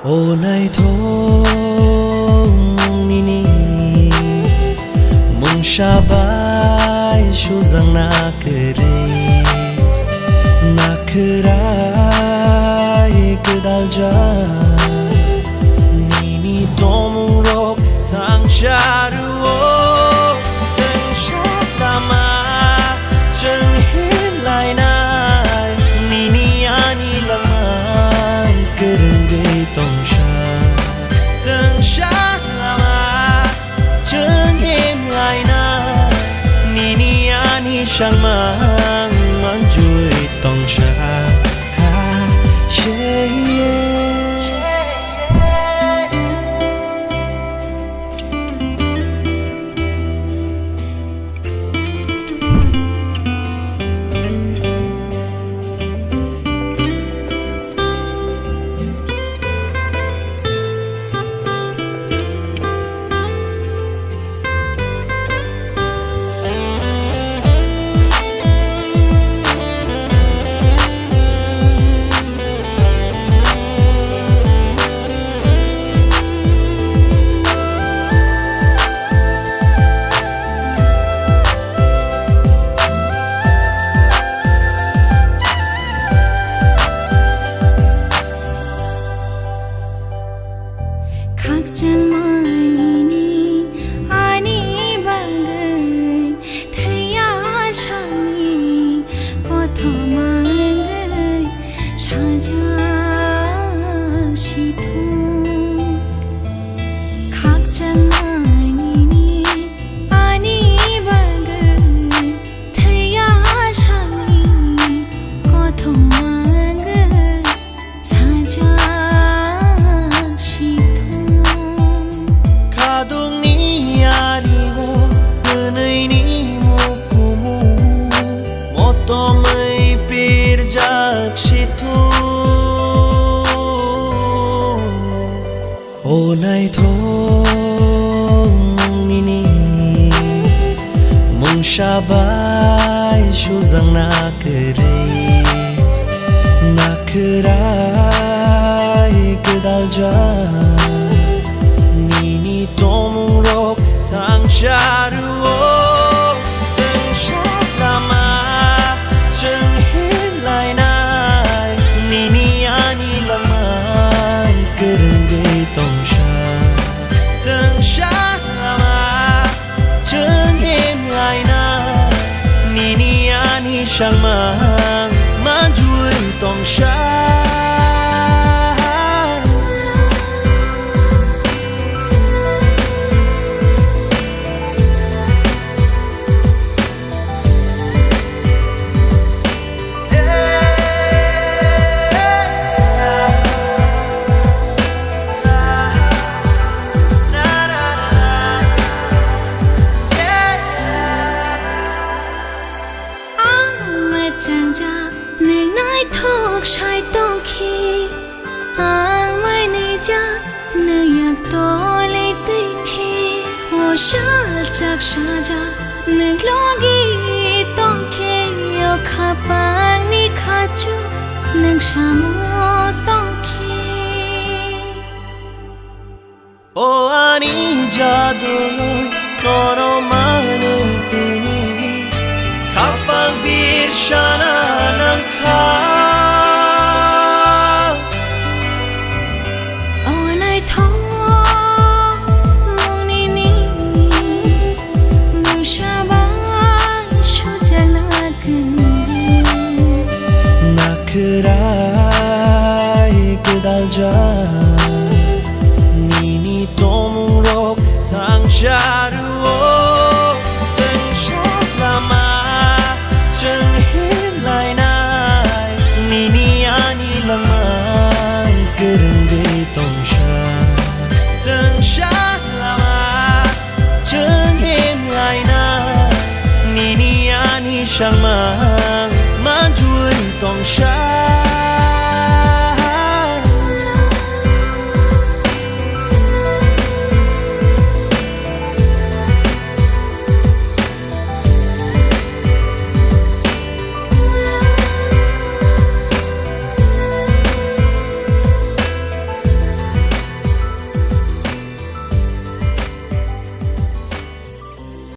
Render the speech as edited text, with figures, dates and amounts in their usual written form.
Ô này thôi nini mong shabai shu zang na kerai kedal ja nini tomung rok tang sharu tang shatama cheng hin lai nai nini ani laman kereng tong sha tang sha lama cheng hem lai na nini ani shang mang man chui tong sha ha yeah Ô này thôi nini mong shabai shu zang na kerai kedal ja nini tomung rok tang sharu tang shatama cheng hin lai nai nini ani laman kereng tong sha tang sha lama cheng hem lai na nini ani shang mang man chui tong sha Shai tong khi ang mai nei ja ne yak to le te khi o sha chak sha ja ne logi tong khi yo kha pang ni kha chu nang sha mo tong khi o ani jadu no mane tini kha pang bir shana nang kha kerai kedal ja